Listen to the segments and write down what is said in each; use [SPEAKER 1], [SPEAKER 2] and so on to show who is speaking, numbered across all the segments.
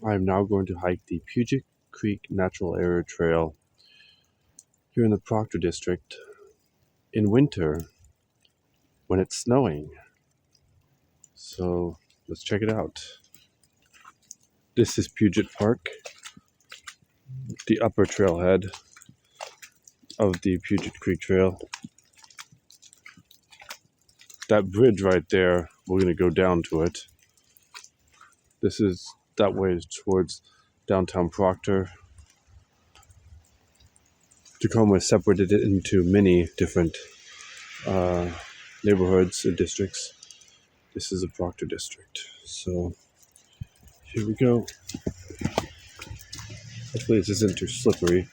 [SPEAKER 1] I'm now going to hike the Puget Creek Natural Area Trail here in the Proctor District in winter when it's snowing. So let's check it out. This is Puget Park, the upper trailhead of the Puget Creek Trail. That bridge right there, we're going to go down to it. That way is towards downtown Proctor. Tacoma is separated into many different neighborhoods and districts. This is the Proctor district. So here we go. Hopefully this isn't too slippery.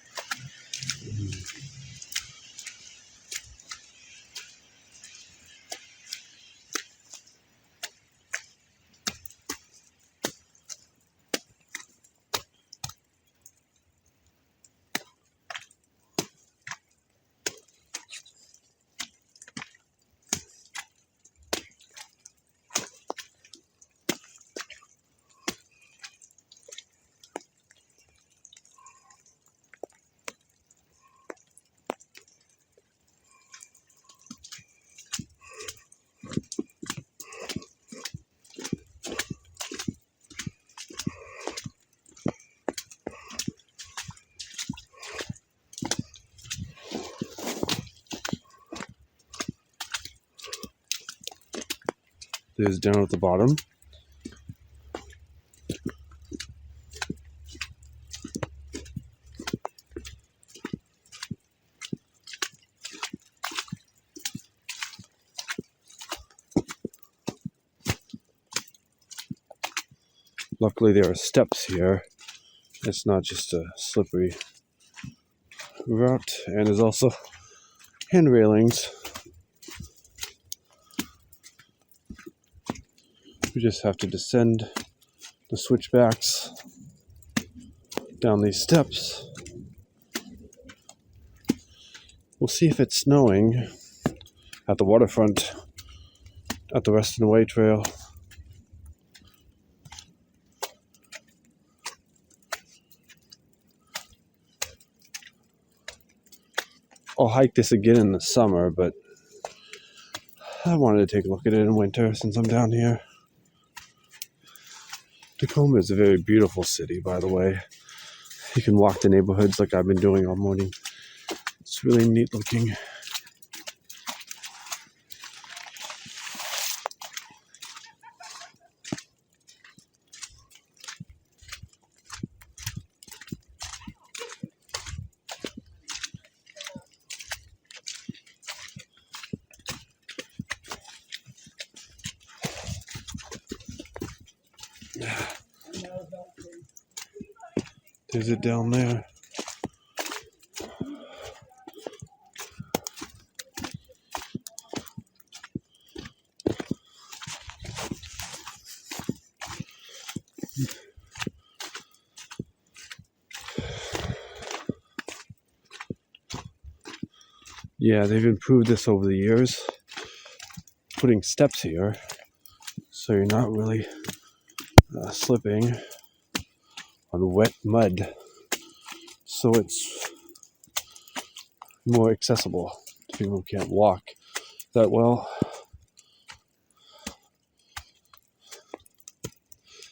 [SPEAKER 1] There's down at the bottom. Luckily there are steps here. It's not just a slippery route, and there's also hand railings. We just have to descend the switchbacks down these steps. We'll see if it's snowing at the waterfront at the Rest and Away Trail. I'll hike this again in the summer, but I wanted to take a look at it in winter since I'm down here. Tacoma is a very beautiful city, by the way. You can walk the neighborhoods like I've been doing all morning. It's really neat looking. There's it down there. Yeah, they've improved this over the years, putting steps here so you're not really slipping on wet mud, so it's more accessible to people who can't walk that well.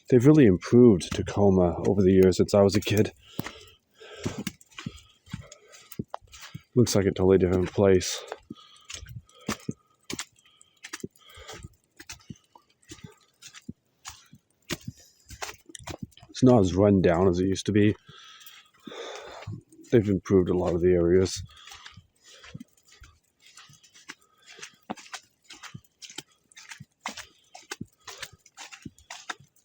[SPEAKER 1] They've really improved Tacoma over the years since I was a kid. Looks like a totally different place. It's not as run down as it used to be. They've improved a lot of the areas.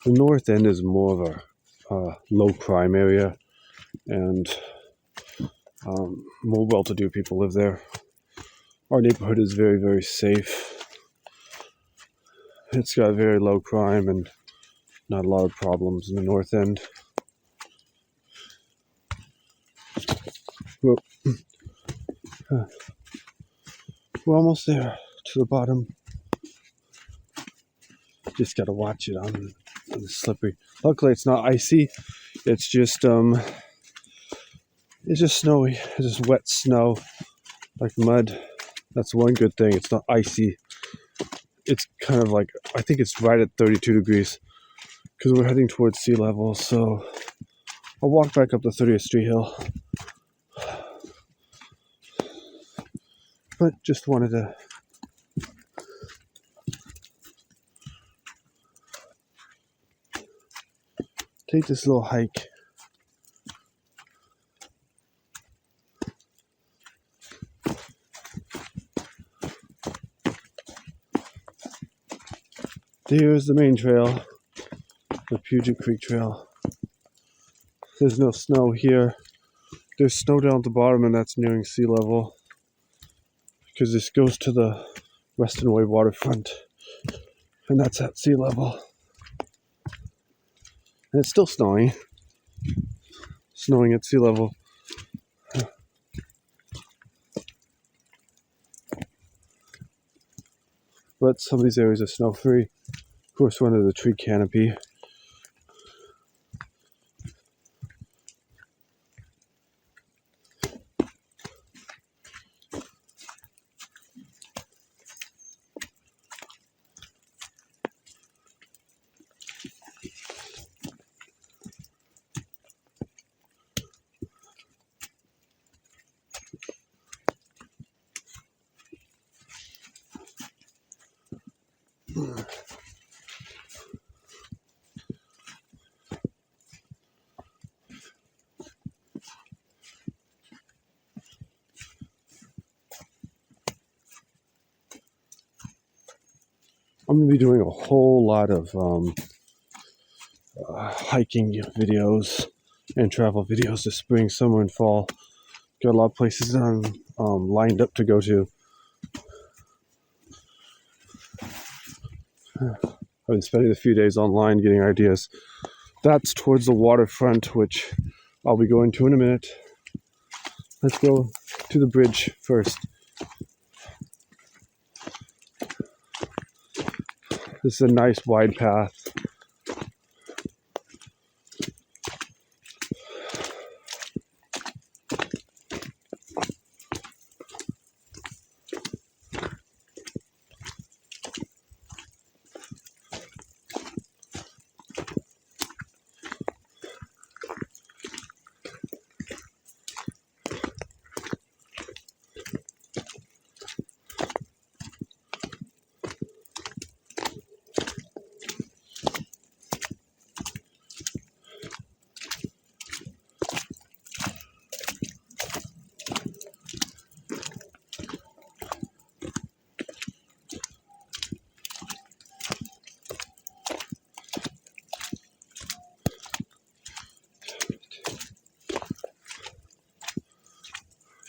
[SPEAKER 1] The north end is more of a low crime area, and more well-to-do people live there. Our neighborhood is very, very safe. It's got very low crime and not a lot of problems in the north end. We're almost there to the bottom. Just gotta watch it on the slippery. Luckily, it's not icy. It's just snowy. It's just wet snow, like mud. That's one good thing. It's not icy. It's kind of like, I think it's right at 32 degrees because we're heading towards sea level. So I'll walk back up the 30th Street Hill. But just wanted to take this little hike. Here's the main trail, the Puget Creek Trail. There's no snow here. There's snow down at the bottom, and that's nearing sea level because this goes to the Western Way waterfront, and that's at sea level. And it's still snowing at sea level. But some of these areas are snow free. Of course, we're under the tree canopy. I'm going to be doing a whole lot of hiking videos and travel videos this spring, summer, and fall. Got a lot of places I'm lined up to go to. I've been spending a few days online getting ideas. That's towards the waterfront, which I'll be going to in a minute. Let's go to the bridge first. This is a nice wide path.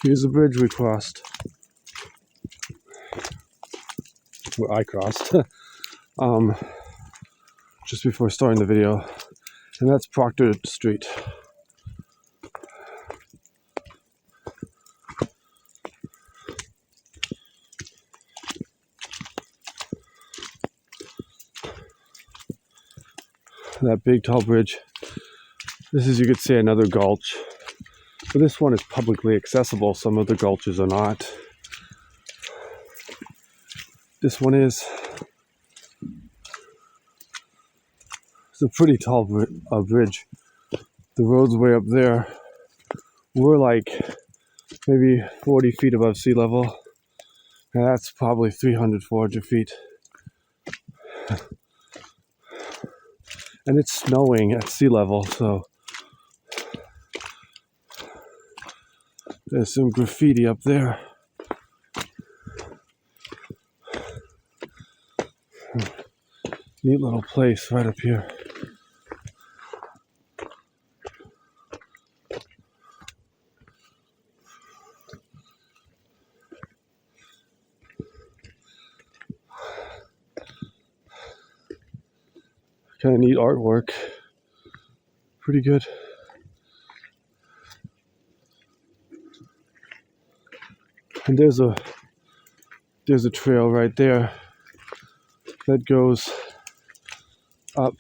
[SPEAKER 1] Here's the bridge we crossed. Well, I crossed. Just before starting the video. And that's Proctor Street. That big tall bridge. This is, you could say, another gulch. But this one is publicly accessible. Some of the gulches are not. This one is. It's a pretty tall bridge. The road's way up there. We're like maybe 40 feet above sea level. And that's probably 300, 400 feet. And it's snowing at sea level, so there's some graffiti up there. Neat little place right up here. Kind of neat artwork. Pretty good. And there's a trail right there that goes up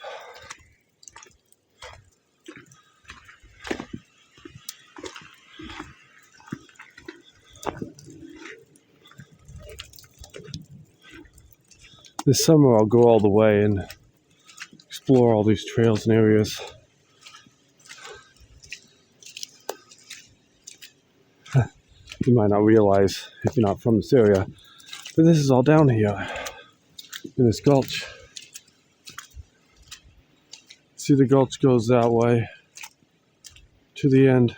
[SPEAKER 1] this summer I'll go all the way and explore all these trails and areas. You might not realize if you're not from this area, but this is all down here in this gulch. See, the gulch goes that way to the end,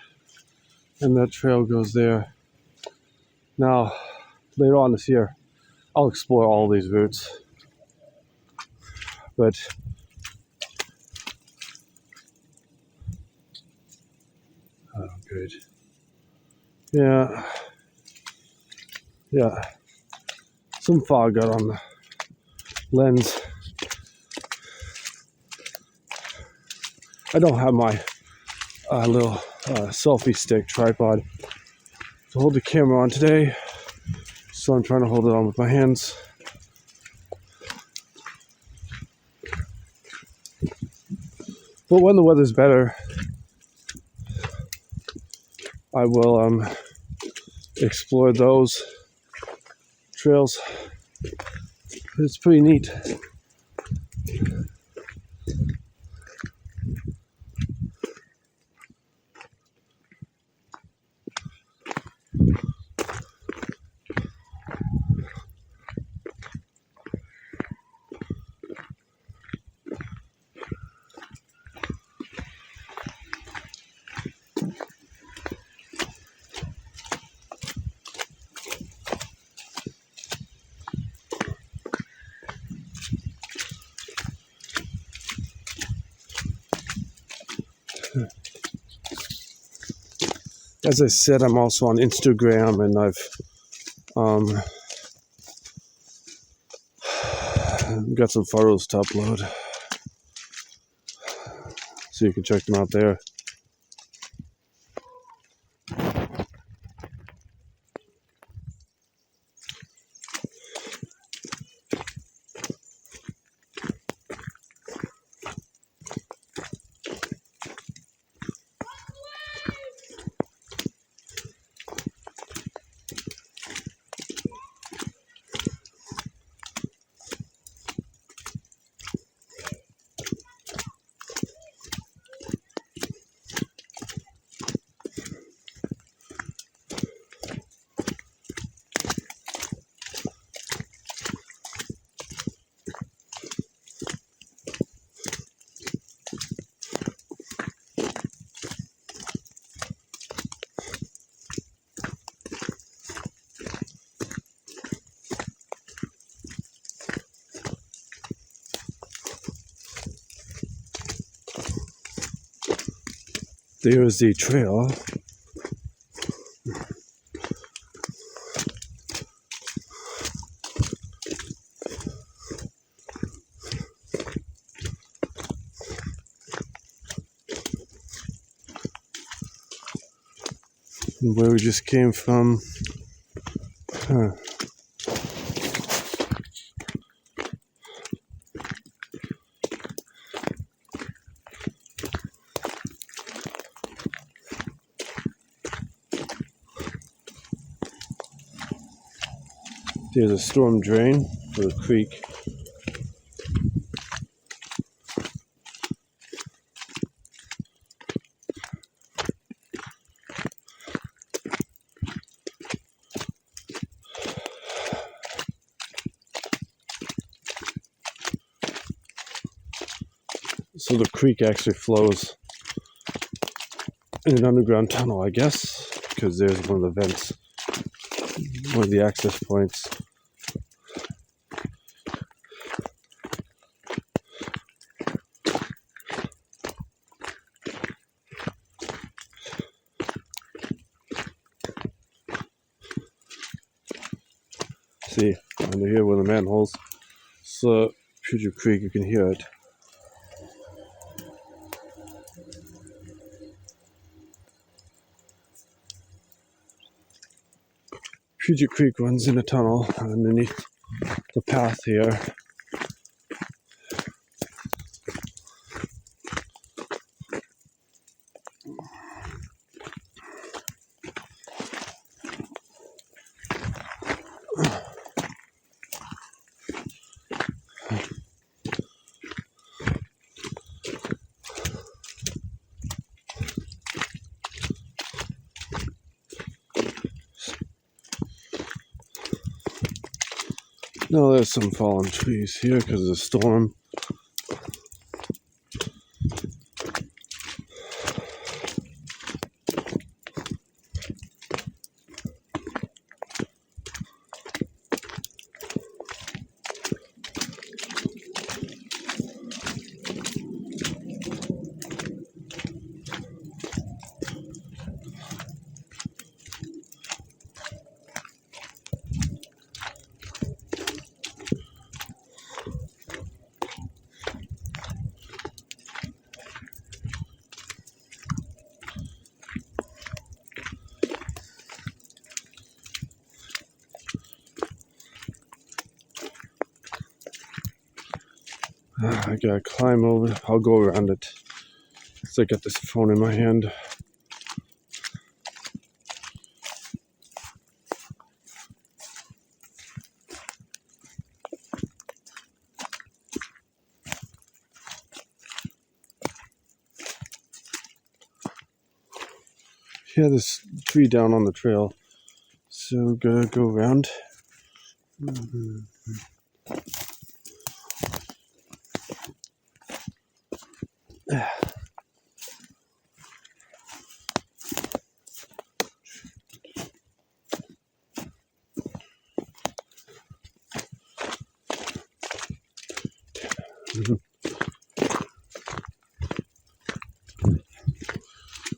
[SPEAKER 1] and that trail goes there. Now, later on this year, I'll explore all these routes, but oh, good. Yeah, some fog got on the lens. I don't have my little selfie stick tripod to hold the camera on today, so I'm trying to hold it on with my hands. But when the weather's better, I will explore those trails. It's pretty neat. As I said, I'm also on Instagram, and I've got some photos to upload, so you can check them out there. There's the trail. Where we just came from. There's a storm drain for the creek. So the creek actually flows in an underground tunnel, I guess, because there's one of the vents, one of the access points. See, under here where the manholes. So Puget Creek, you can hear it. Puget Creek runs in a tunnel underneath the path here. Now there's some fallen trees here because of the storm. I gotta climb over. I'll go around it. So I got this phone in my hand. Yeah, this tree down on the trail. So gotta go around.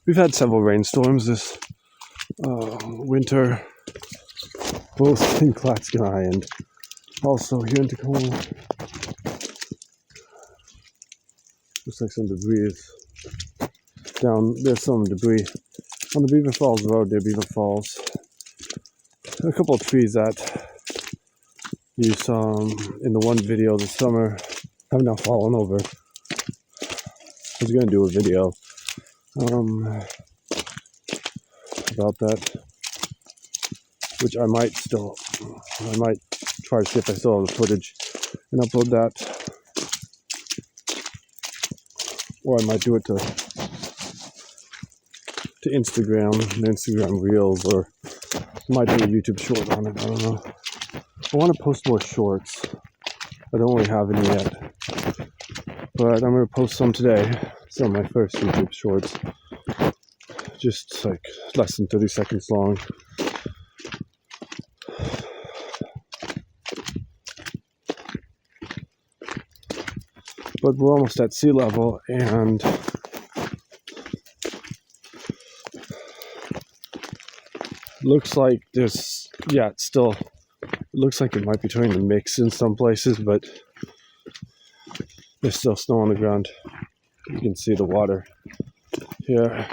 [SPEAKER 1] We've had several rainstorms this winter, both in Clatsky and also here in Tacoma. Looks like some debris is down. There's some debris on the Beaver Falls Road near Beaver Falls. A couple of trees that you saw in the one video this summer have now fallen over. I was going to do a video about that, which I might try to see if I still have the footage and upload that, or I might do it to Instagram Reels, or I might do a YouTube short on it. I don't know. I want to post more shorts. I don't really have any yet, but I'm going to post some today. Some of my first YouTube shorts, just like less than 30 seconds long. But we're almost at sea level, and looks like there's, it looks like it might be turning to mix in some places, but there's still snow on the ground. You can see the water here.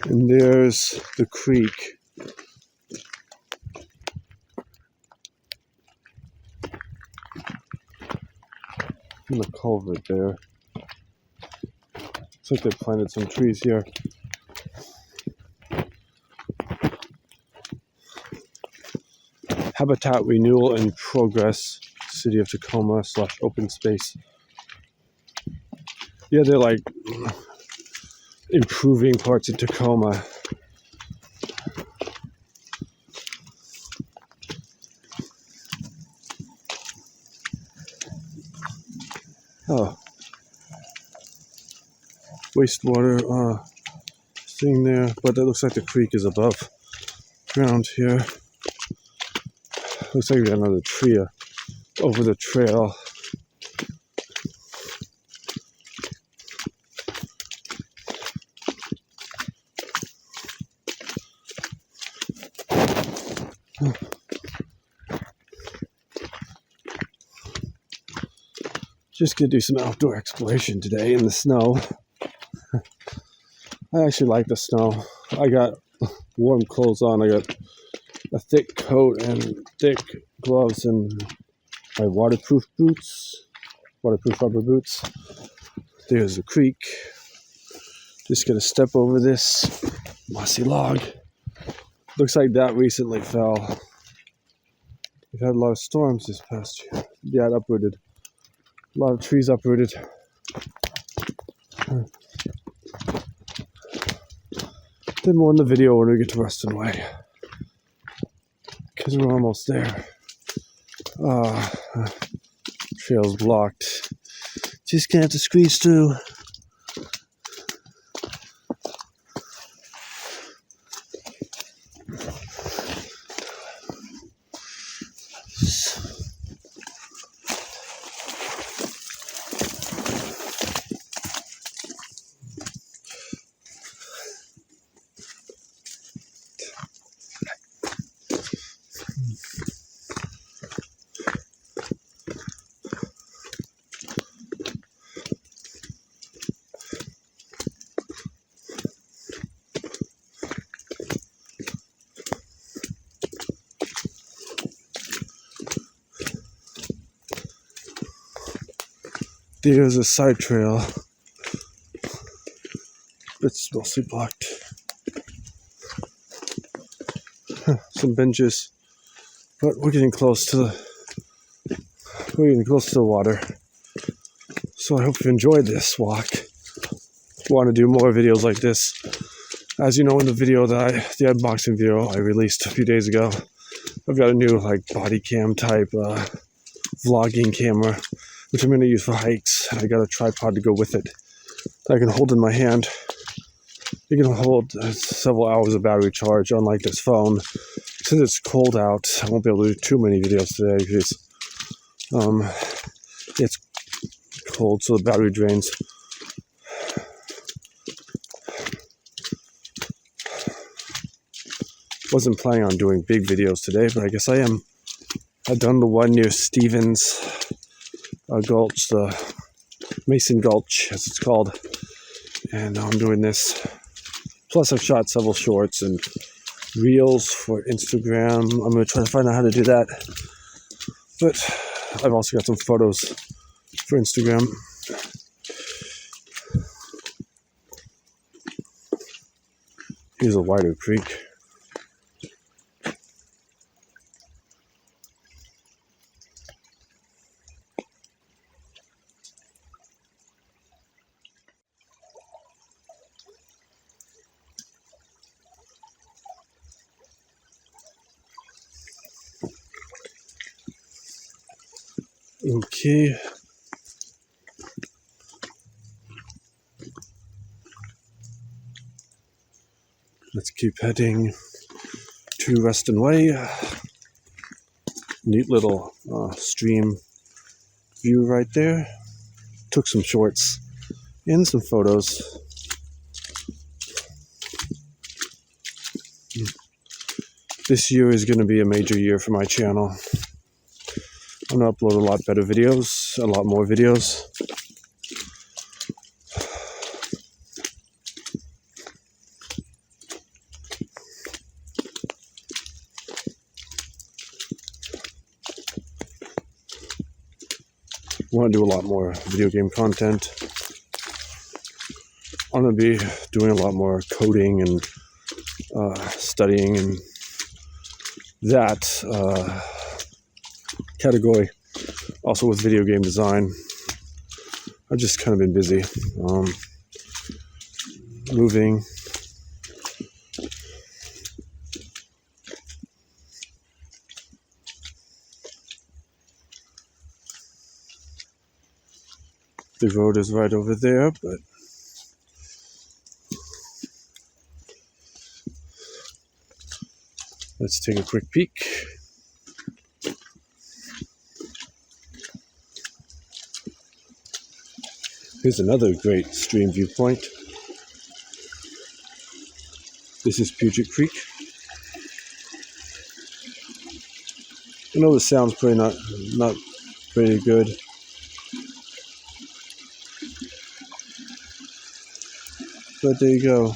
[SPEAKER 1] And there's the creek. And the culvert there. Looks like they planted some trees here. Habitat renewal in progress, City of Tacoma / open space. Yeah, they're like improving parts of Tacoma. Oh, wastewater thing there, but it looks like the creek is above ground here. Looks like we got another tree over the trail. Just gonna do some outdoor exploration today in the snow. I actually like the snow. I got warm clothes on. I got a thick coat and thick gloves and my waterproof rubber boots. There's the creek. Just gonna step over this mossy log. Looks like that recently fell. We've had a lot of storms this past year. Yeah, it uprooted. A lot of trees uprooted. Then more in the video when we get to Ruston Way. Because we're almost there. Trail's blocked. Just gonna have to squeeze through. There's a side trail. It's mostly blocked. Some benches. But we're getting close to the water. So I hope you enjoyed this walk. Want to do more videos like this. As you know, in the unboxing video I released a few days ago, I've got a new body cam type vlogging camera, which I'm going to use for hikes. I got a tripod to go with it that I can hold in my hand. It can hold several hours of battery charge, unlike this phone. Since it's cold out, I won't be able to do too many videos today because it's cold, so the battery drains. Wasn't planning on doing big videos today, but I guess I am. I've done the one near Stevens Gulch, the Mason Gulch, as it's called, and now I'm doing this. Plus, I've shot several shorts and reels for Instagram. I'm going to try to find out how to do that. But I've also got some photos for Instagram. Here's a wider creek. Okay. Let's keep heading to Ruston Way. Neat little stream view right there. Took some shorts and some photos. This year is going to be a major year for my channel. I'm going to upload a lot better videos, a lot more videos. I want to do a lot more video game content. I'm going to be doing a lot more coding and studying and that category. Also with video game design. I've just kind of been busy moving. The road is right over there, but let's take a quick peek. Here's another great stream viewpoint. This is Puget Creek. I know the sound's probably not very good. But there you go.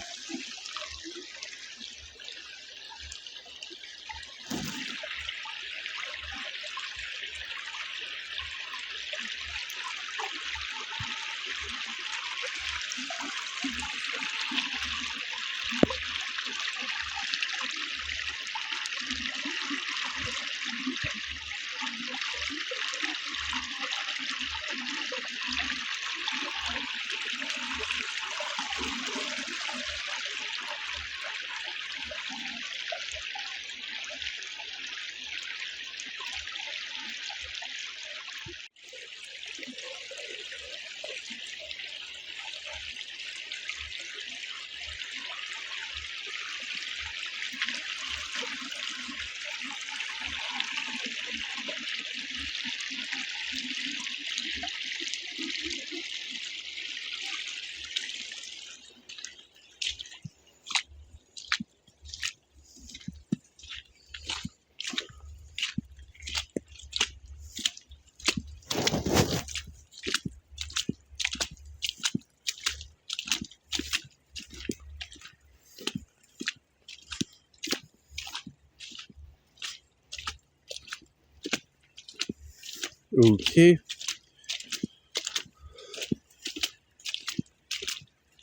[SPEAKER 1] Okay.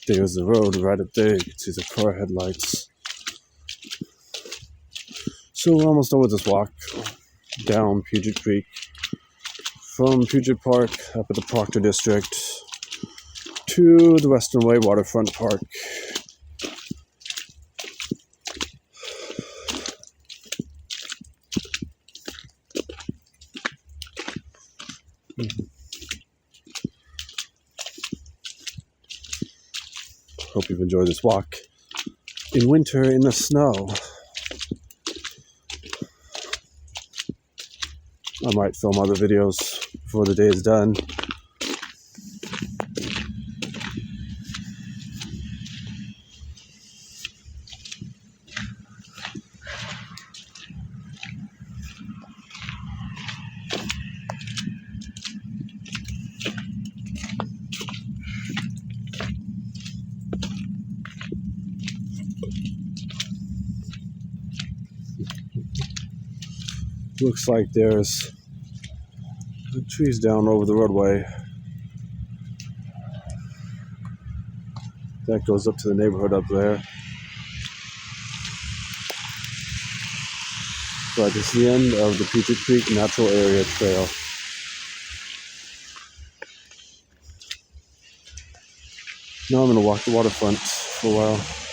[SPEAKER 1] There's the road right up there. You can see the car headlights. So we're almost done with this walk down Puget Creek from Puget Park up at the Proctor District to the Western Way Waterfront Park. Hope you've enjoyed this walk in winter in the snow. I might film other videos before the day is done. Looks like there's trees down over the roadway. That goes up to the neighborhood up there. But it's the end of the Puget Creek Natural Area Trail. Now I'm going to walk the waterfront for a while.